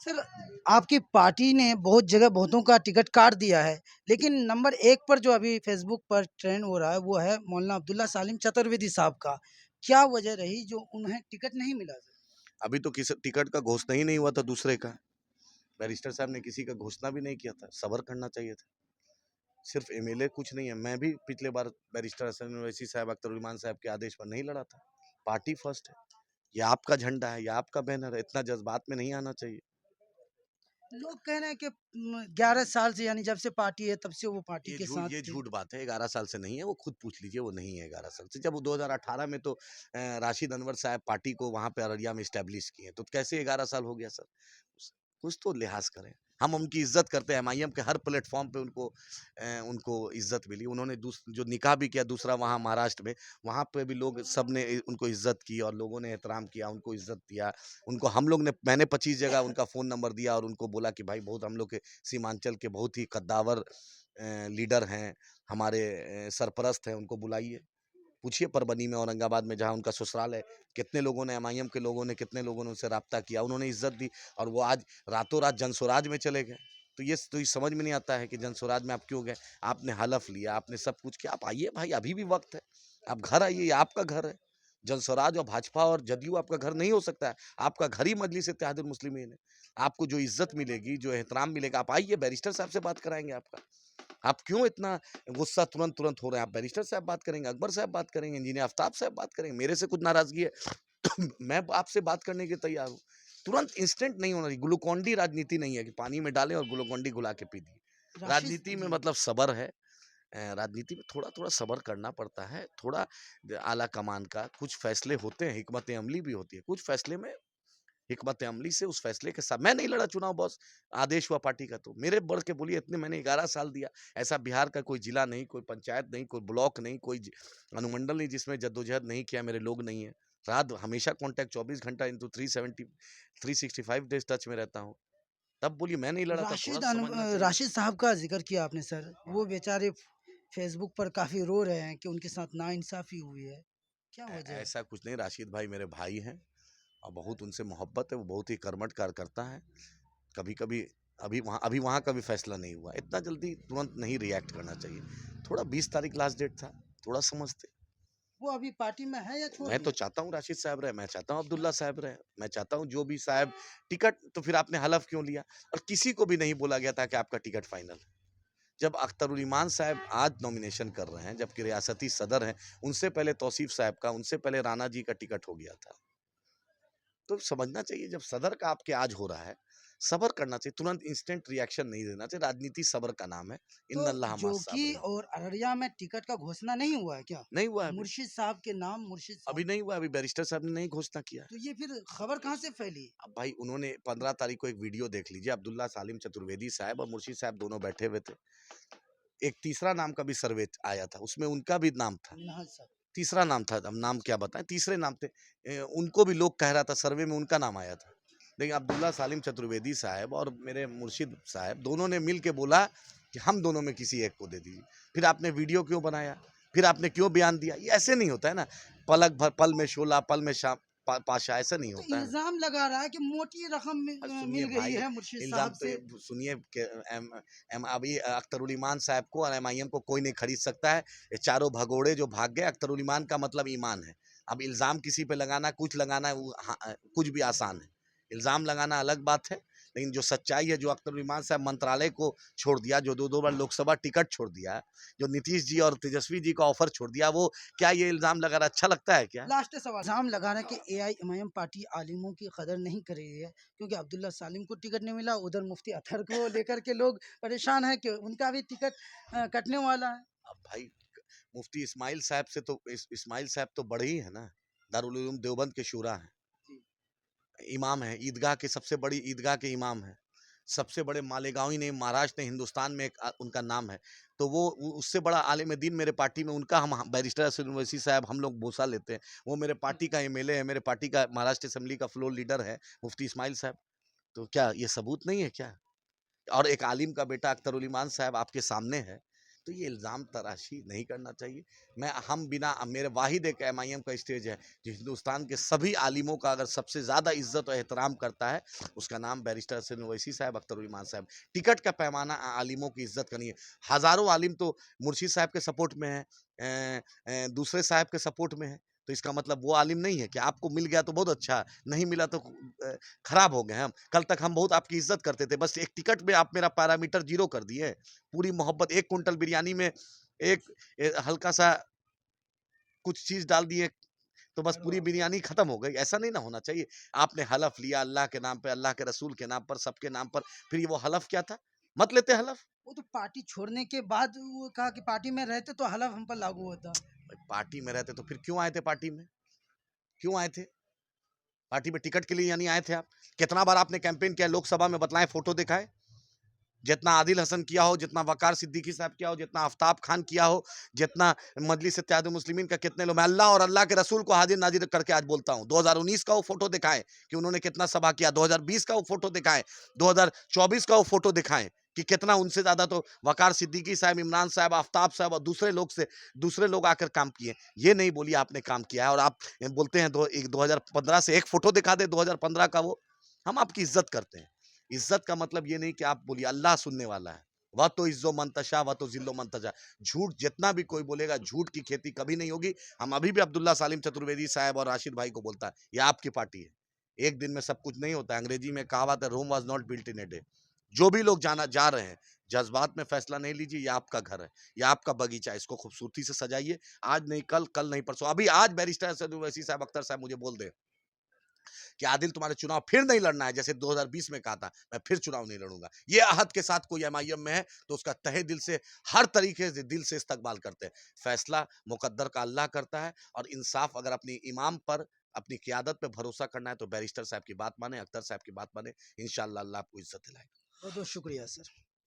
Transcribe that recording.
Sir, आपकी party ने बहुत जगह बहुतों का टिकट काट दिया है, लेकिन नंबर 1 पर जो अभी फ़ेसबुक पर ट्रेंड हो रहा है, वो है मौलाना अब्दुल्ला सालिम चतुर्वेदी साहब का। क्या वजह रही जो उन्हें टिकट नहीं मिला सर? अभी तो किसी टिकट का घोषणा ही नहीं हुआ था दूसरे का। बैरिस्टर साहब ने किसी का घोषणा भी नहीं किया था, सब्र करना चाहिए था। सिर्फ एमएलए कुछ नहीं है, मैं भी पिछले बार बैरिस्टर हसन ओवैसी साहब, अख्तर उस्मान साहब के आदेश पर नहीं लड़ा था। पार्टी फर्स्ट है, ये आपका झंडा है, ये आपका बैनर है, इतना जज्बात में नहीं आना चाहिए। लोग कह रहे हैं कि 11 साल से यानी जब से पार्टी है तब से वो पार्टी के साथ ये थे। झूठ बात है, 11 साल से नहीं है, वो खुद पूछ लीजिए, वो नहीं है 11 साल से। जब वो 2018 में तो राशिद अनवर साहब पार्टी को वहाँ पे अररिया में एस्टैब्लिश किए, तो कैसे 11 साल हो गया सर? कुछ तो लिहाज करें। हम उनकी इज्जत करते हैं, एमआईएम के हर प्लेटफॉर्म पे उनको इज्जत मिली। उन्होंने जो निकाह भी किया दूसरा वहाँ महाराष्ट्र में, वहाँ पे भी लोग सब ने उनको इज्जत की और लोगों ने एहतराम किया, उनको इज्जत दिया। उनको हम लोग ने मैंने 25 जगह उनका फ़ोन नंबर दिया और उनको बोला कि भाई बहुत हम लोग के सीमांचल के बहुत ही कद्दावर लीडर हैं, हमारे सरपरस्त हैं, उनको बुलाइए। पूछिए परभनी में, औरंगाबाद में जहाँ उनका ससुराल है, कितने लोगों ने एमआईएम के लोगों ने कितने लोगों ने उनसे राब्ता किया, उन्होंने इज्जत दी और वो आज रातों रात जनसुराज में चले गए। तो ये समझ में नहीं आता है कि जनसुराज में आप क्यों गए? आपने हलफ लिया, आपने सब कुछ किया, आप आइए भाई, अभी भी वक्त है। आप घर आइए, ये आपका घर है। जनसुराज और भाजपा और जदयू आपका घर नहीं हो सकता है। आपका घर ही मजलिस इत्तेहादुल मुस्लिमीन है। आपको जो इज्जत मिलेगी, जो एहतराम मिलेगा, आप आइए, बैरिस्टर साहब से बात कराएंगे आपका। आप क्यों इतना गुस्सा तुरंत तुरंत हो रहे हैं? आप बैरिस्टर साहब बात करेंगे, अकबर साहब बात करेंगे, इंजीनियर आफ्ताब साहब बात करेंगे। मेरे से कुछ नाराजगी है तो मैं आपसे बात करने के तैयार हूँ। तुरंत इंस्टेंट नहीं होना चाहिए। ग्लूकोन डी राजनीति नहीं है कि पानी में डालें और ग्लूकोन डी घुला के पी दिए। राशिद राजनीति में जी। मतलब सब्र है। राजनीति में थोड़ा थोड़ा सब्र करना पड़ता है। थोड़ा आला कमान का कुछ फैसले होते हैं, हिकमत अमली भी होती है। कुछ फैसले में हिकमत अमली से उस फैसले के साथ मैं नहीं लड़ा चुनाव बॉस, आदेश हुआ पार्टी का। तो मेरे बढ़ के बोलिए, इतने मैंने 11 साल दिया। ऐसा बिहार का कोई जिला नहीं, कोई पंचायत नहीं, कोई ब्लॉक नहीं, कोई अनुमंडल नहीं जिसमें जद्दोजहद नहीं किया मेरे लोग नहीं है। रात हमेशा कांटेक्ट 24 घंटा इंटू 370 365 डेज टच में रहता हूँ। तब बोलिए मैं नहीं लड़ा था, थोड़ा समझना चाहिए। राशिद साहब का ज़िक्र किया आपने सर, वो बेचारे फ़ेसबुक पर काफ़ी रो रहे हैं कि उनके साथ नाइंसाफ़ी हुई है। क्या वजह है? ऐसा कुछ नहीं, राशिद भाई मेरे भाई हैं और बहुत उनसे मोहब्बत है। वो बहुत ही कर्मठ कार्यकर्ता है। कभी कभी अभी वहाँ का भी फैसला नहीं हुआ। इतना जल्दी तुरंत नहीं रिएक्ट करना चाहिए। थोड़ा 20 तारीख लास्ट डेट था, थोड़ा समझते। वो अभी पार्टी में है या छोड़ मैं तो दिया? चाहता हूँ राशिद साहब रहे, मैं चाहता हूँ अब्दुल्ला साहब रहे, मैं चाहता हूँ जो भी साहब टिकट। तो फिर आपने हलफ क्यों लिया? और किसी को भी नहीं बोला गया था कि आपका टिकट फाइनल है। जब अख्तरुल ईमान साहब आज नॉमिनेशन कर रहे हैं, जबकि रियासती सदर हैं, उनसे पहले तौसीफ साहब का, उनसे पहले राणा जी का टिकट हो गया था। तो समझना चाहिए जब सदर का आपके आज हो रहा है, सब्र करना चाहिए। तुरंत इंस्टेंट रिएक्शन नहीं देना चाहिए। राजनीति सब्र का नाम है। तो इन्नल्लाह मास जोगी साबरीन। और अररिया में टिकट का घोषणा नहीं हुआ है क्या? नहीं हुआ अभी। मुर्शिद साहब के नाम मुर्शिद साहब। अभी नहीं हुआ, अभी बैरिस्टर साहब ने नहीं घोषणा किया है। तो ये फिर खबर कहाँ से फैली? अब भाई उन्होंने 15 तारीख को एक वीडियो देख लीजिए, अब्दुल्ला सालिम चतुर्वेदी साहब और मुर्शीद साहब दोनों बैठे हुए थे। एक तीसरा नाम का भी सर्वे आया था, उसमें उनका भी नाम था। मिन्हाज साहब। तीसरा नाम था, अब नाम क्या बताएं, तीसरे नाम थे। उनको भी लोग कह रहा था, सर्वे में उनका नाम आया था। लेकिन अब्दुल्ला सालिम चतुर्वेदी साहब और मेरे मुर्शिद साहब दोनों ने मिल के बोला कि हम दोनों में किसी एक को दे दीजिए। फिर आपने वीडियो क्यों बनाया? फिर आपने क्यों बयान दिया? ये ऐसे नहीं होता है ना। पलक भर पल में शोला, पल में शाम पाशा, ऐसा नहीं तो होता है। इल्ज़ाम लगा रहा है कि मोटी रकम सुनिए मिल गई भाई, है मुर्शिद इल्ज़ाम साहब तो से। सुनिए कि एम एम अभी अख्तरुल ईमान साहब को और एमआईएम को कोई नहीं खरीद सकता है। ये चारों भगोड़े जो भाग गए, अख्तरुल ईमान का मतलब ईमान है। अब इल्ज़ाम किसी पे लगाना, कुछ लगाना वो कुछ भी आसान है। इल्ज़ाम लगाना अलग बात है, लेकिन जो सच्चाई है, जो अख्तरुल ईमान साहब मंत्रालय को छोड़ दिया, जो 2-2 बार लोकसभा टिकट छोड़ दिया, जो नीतीश जी और तेजस्वी जी का ऑफर छोड़ दिया, वो क्या ये इल्ज़ाम लगा रहा अच्छा लगता है क्या? लास्ट सवाल, इल्ज़ाम लगा रहे हैं कि एआईएमआईएम पार्टी आलिमों की कदर नहीं कर रही है क्योंकि अब्दुल्ला सालिम को टिकट नहीं मिला, उधर मुफ्ती अतहर को लेकर के लोग परेशान हैं कि उनका भी टिकट कटने वाला है। अब भाई मुफ्ती इस्माइल साहब से तो इस्माइल साहब तो बड़े ही है ना, दारुल उलूम देवबंद के शूरा हैं, जी। इमाम है, ईदगाह के सबसे बड़ी ईदगाह के इमाम है, सबसे बड़े मालेगांवी ने महाराष्ट्र ने हिंदुस्तान में एक उनका नाम है। तो वो उससे बड़ा आलिम दीन मेरे पार्टी में उनका हम बैरिस्टर असद उवैसी साहब हम लोग बोसा लेते हैं। वो मेरे पार्टी का एमएलए है, मेरे पार्टी का महाराष्ट्र असेंबली का फ्लोर लीडर है मुफ्ती इस्माइल साहब। तो क्या ये सबूत नहीं है क्या? और एक आलिम का बेटा अख्तरुल ईमान साहब आपके सामने है। तो ये इल्ज़ाम तराशी नहीं करना चाहिए। हम बिना मेरे वाहिद एक एमआईएम का स्टेज है जो हिंदुस्तान के सभी आलिमों का अगर सबसे ज़्यादा इज़्ज़त और एहतराम करता है, उसका नाम बैरिस्टर हसन ओवैसी साहब, अख्तर उल इमान साहब। टिकट का पैमाना आलिमों की इज़्ज़त का नहीं है। हज़ारों आलिम तो मुर्शिद साहब के सपोर्ट में हैं, दूसरे साहब के सपोर्ट में हैं। तो इसका मतलब वो आलिम नहीं है कि आपको मिल गया तो बहुत अच्छा, नहीं मिला तो खराब हो गए हम। कल तक हम बहुत आपकी इज़्ज़त करते थे, बस एक टिकट में आप मेरा पैरामीटर ज़ीरो कर दिए। पूरी मोहब्बत 1 कुंटल बिरयानी में एक हल्का-सा कुछ चीज़ डाल दिए, तो बस पूरी बिरयानी खत्म हो गई। ऐसा नहीं ना होना चाहिए। आपने हलफ लिया अल्लाह के नाम पे, अल्लाह के रसूल के नाम पर, सबके नाम पर, फिर ये वो हलफ क्या था? मत लेते हलफ। वो तो पार्टी छोड़ने के बाद वो कहा कि पार्टी में रहते तो हलफ हम पर लागू होता। पार्टी में रहते तो फिर क्यों आए थे पार्टी में? क्यों आए थे? पार्टी में टिकट के लिए यानी आए थे आप? कितना बार आपने कैंपेन किया लोकसभा में, बतलाएँ, फ़ोटो दिखाएँ? जितना आदिल हसन किया हो, जितना वकार सिद्दीकी साहब किया हो, जितना आफ्ताब खान किया हो, जितना मजलिस इत्तेहादुल मुस्लिमीन का कितने लोग, मैं अल्लाह और अल्लाह के रसूल को हाजिर नाजिर करके आज बोलता हूँ, 2019 का वो फोटो दिखाएं कि उन्होंने कितना सभा किया, 2020 का वो फोटो दिखाएं, 2024 का वो फोटो दिखाएं कि कितना उनसे ज्यादा तो वकार सिद्दीकी साहब, इमरान साहब, आफ्ताब साहब और दूसरे लोग आकर काम किए। ये नहीं बोलिए आपने काम किया है और आप बोलते हैं 2015 से एक फोटो दिखा दे 2015 का वो। हम आपकी इज्जत करते हैं। इज्जत का मतलब ये नहीं कि आप बोलिए, अल्लाह सुनने वाला है। वह तो इज्जो मंतशा वह तो जिल्लो मंतजा। झूठ जितना भी कोई बोलेगा, झूठ की खेती कभी नहीं होगी। हम अभी भी अब्दुल्ला सालिम चतुर्वेदी साहब और राशिद भाई को बोलता है, ये आपकी पार्टी है। एक दिन में सब कुछ नहीं होता है। अंग्रेजी में कहावत है, Rome was not built in a day. जो भी लोग जाना जा रहे हैं, जज्बात में फैसला नहीं लीजिए। ये आपका घर है, ये आपका बगीचा है, इसको खूबसूरती से सजाइए। आज नहीं कल, कल नहीं परसों। अभी आज बैरिस्टर असद ओवैसी साहब, अख्तर साहब मुझे बोल दे कि आदिल तुम्हारे चुनाव फिर नहीं लड़ना है, जैसे 2020 में कहा था, मैं फिर चुनाव नहीं लड़ूंगा। ये अहद के साथ कोई एमआईएम में है तो उसका तहे दिल से, हर तरीके से दिल से इस्तकबाल करते हैं। फैसला मुकद्दर का अल्लाह करता है और इंसाफ अगर अपनी इमाम पर, अपनी क़ियादत पे भरोसा करना है तो बैरिस्टर साहब की बात माने, अख्तर साहब की बात माने। इंशाअल्लाह अल्लाह आपको इज्जत दिलाएगा। बहुत बहुत शुक्रिया सर।